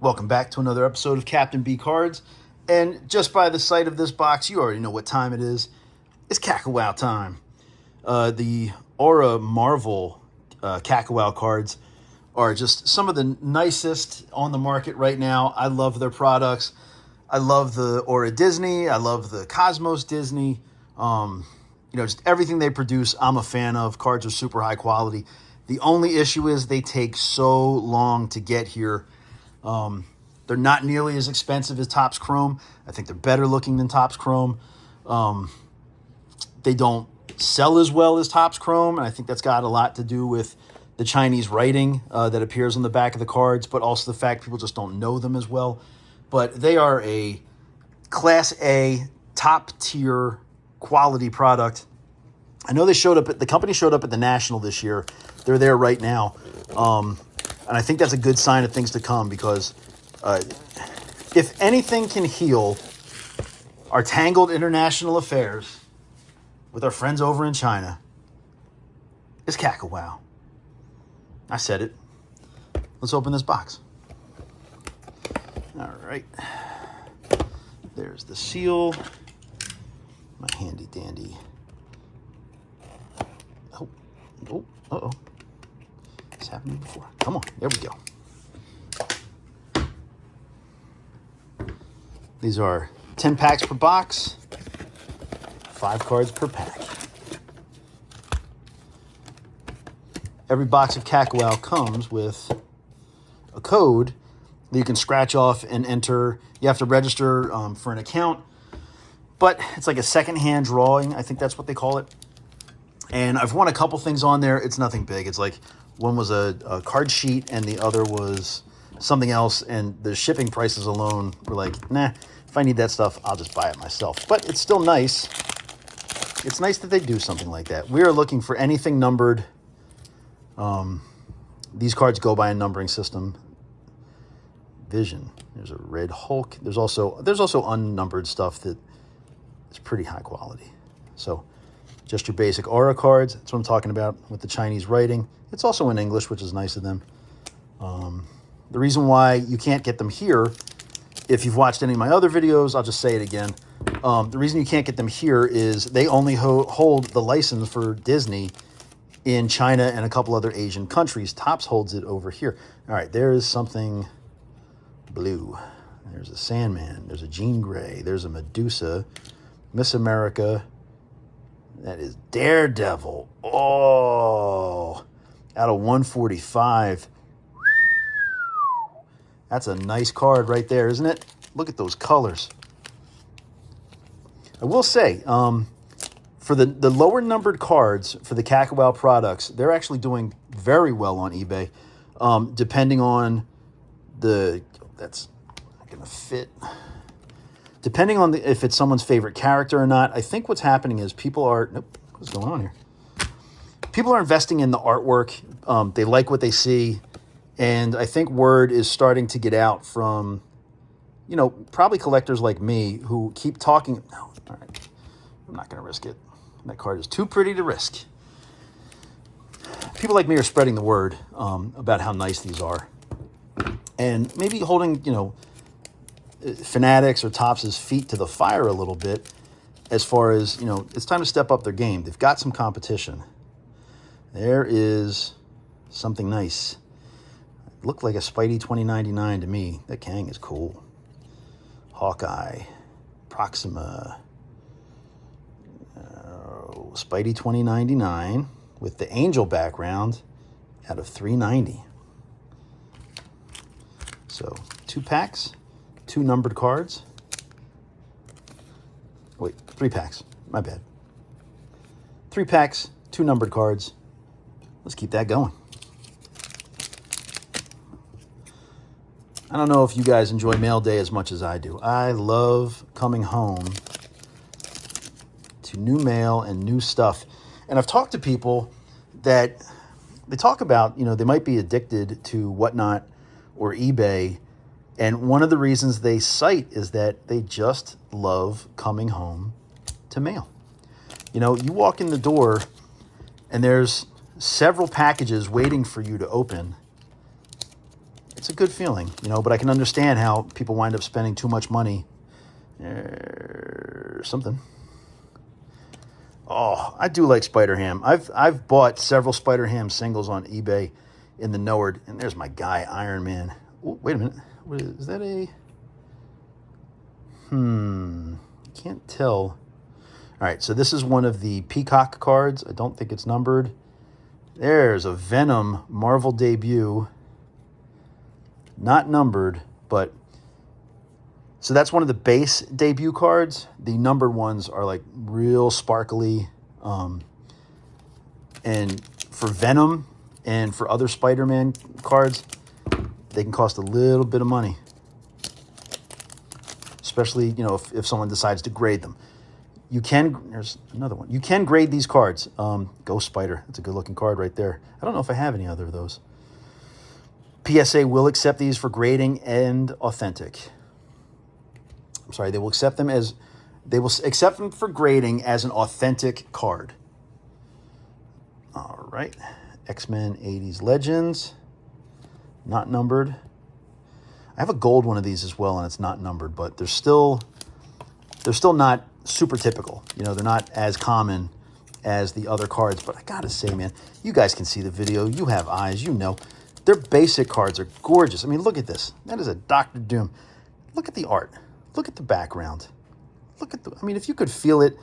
Welcome back to another episode of Captain B Cards. And just by the sight of this box, you already know what time it is. It's Kakawow time. The Aura Marvel Kakawow cards are just some of the nicest on the market right now. I love their products. I love the Aura Disney. I love the Cosmos Disney. Just everything they produce, I'm a fan of. Cards are super high quality. The only issue is they take so long to get here. They're not nearly as expensive as Topps Chrome. I think they're better looking than Topps Chrome. They don't sell as well as Topps Chrome, and I think that's got a lot to do with the Chinese writing that appears on the back of the cards, but also the fact people just don't know them as well. But they are a Class A, top-tier quality product. I know the company showed up at the National this year. They're there right now. And I think that's a good sign of things to come because if anything can heal our tangled international affairs with our friends over in China, it's Kakawow. I said it. Let's open this box. All right. There's the seal. My handy dandy. Oh, uh-oh. It's happened before. Come on, there we go. These are 10 packs per box, 5 cards per pack. Every box of Kakawow comes with a code that you can scratch off and enter. You have to register for an account, but it's like a secondhand drawing. I think that's what they call it. And I've won a couple things on there. It's nothing big. It's like one was a card sheet and the other was something else. And the shipping prices alone were like, nah, if I need that stuff, I'll just buy it myself. But it's still nice. It's nice that they do something like that. We are looking for anything numbered. These cards go by a numbering system. Vision. There's a Red Hulk. There's also unnumbered stuff that is pretty high quality. So just your basic Aura cards. That's what I'm talking about with the Chinese writing. It's also in English, which is nice of them. The reason why you can't get them here, if you've watched any of my other videos, I'll just say it again. The reason you can't get them here is they only hold the license for Disney in China and a couple other Asian countries. Topps holds it over here. All right, there is something blue. There's a Sandman. There's a Jean Grey. There's a Medusa. Miss America. That is Daredevil. Oh, out of 145. That's a nice card right there, isn't it? Look at those colors. I will say, for the lower numbered cards for the Kakawow products, they're actually doing very well on eBay. Depending on that's not going to fit. Depending on if it's someone's favorite character or not, I think what's happening is what's going on here? People are investing in the artwork. They like what they see. And I think word is starting to get out from, probably collectors like me who keep talking. No, all right. I'm not going to risk it. That card is too pretty to risk. People like me are spreading the word about how nice these are. And maybe holding, Fanatics or Topps' feet to the fire a little bit as far as, it's time to step up their game. They've got some competition. There is something nice. It looked like a Spidey 2099 to me. That Kang is cool. Hawkeye. Proxima. Spidey 2099 with the Angel background out of 390. So 2 packs. 2 numbered cards. Wait, 3 packs. My bad. 3 packs, 2 numbered cards. Let's keep that going. I don't know if you guys enjoy mail day as much as I do. I love coming home to new mail and new stuff. And I've talked to people that they talk about, they might be addicted to Whatnot or eBay. And one of the reasons they cite is that they just love coming home to mail. You walk in the door and there's several packages waiting for you to open. It's a good feeling, you know, but I can understand how people wind up spending too much money. Something. Oh, I do like Spider-Ham. I've bought several Spider-Ham singles on eBay in the Nord, and there's my guy, Iron Man. Ooh, wait a minute. What is that a... Can't tell. All right, so this is one of the Peacock cards. I don't think it's numbered. There's a Venom Marvel debut. Not numbered, but... So that's one of the base debut cards. The numbered ones are like real sparkly. And for Venom and for other Spider-Man cards, they can cost a little bit of money. Especially, you know, if someone decides to grade them. You can, there's another one. You can grade these cards. Ghost Spider, that's a good looking card right there. I don't know if I have any other of those. PSA will accept these for grading and authentic. I'm sorry, they will accept them for grading as an authentic card. All right, X-Men 80s Legends, not numbered. I have a gold one of these as well, and it's not numbered, but they're still not super typical. You know, they're not as common as the other cards, but I gotta say, man, you guys can see the video. You have eyes, you know. Their basic cards are gorgeous. I mean, look at this. That is a Doctor Doom. Look at the art. Look at the background. Look at the, I mean, if you could feel it,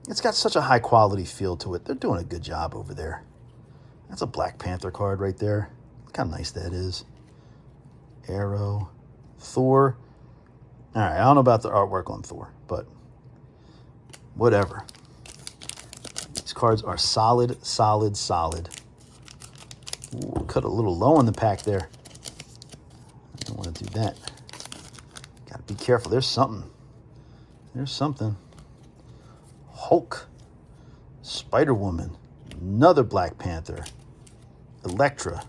it's got such a high quality feel to it. They're doing a good job over there. That's a Black Panther card right there. Look how nice that is. Arrow, Thor. All right, I don't know about the artwork on Thor, but whatever. These cards are solid, solid, solid. Ooh, cut a little low on the pack there. I don't want to do that. Got to be careful. There's something. There's something. Hulk. Spider-Woman. Another Black Panther. Elektra.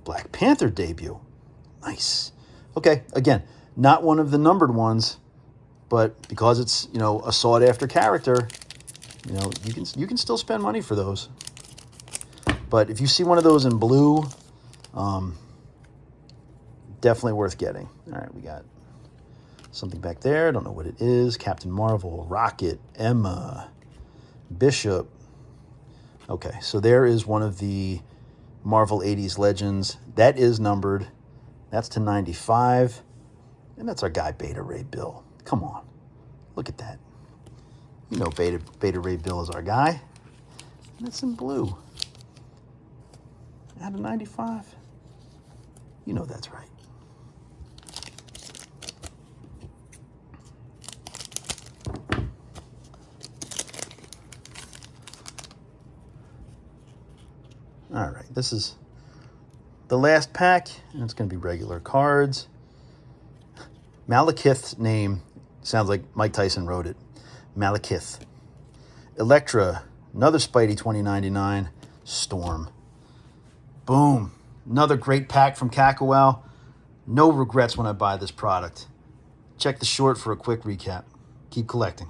Black Panther debut. Nice. Okay, again, not one of the numbered ones, but because it's, you know, a sought-after character, you know, you can still spend money for those. But if you see one of those in blue, definitely worth getting. All right, we got something back there. I don't know what it is. Captain Marvel, Rocket, Emma, Bishop. Okay, so there is one of the Marvel 80s Legends. That is numbered. That's to 95. And that's our guy, Beta Ray Bill. Come on. Look at that. You know Beta Ray Bill is our guy. And it's in blue. Out of 95. You know that's right. All right, this is the last pack, and it's going to be regular cards. Malekith's name sounds like Mike Tyson wrote it. Malekith. Elektra, another Spidey 2099. Storm. Boom. Another great pack from Kakawow. No regrets when I buy this product. Check the short for a quick recap. Keep collecting.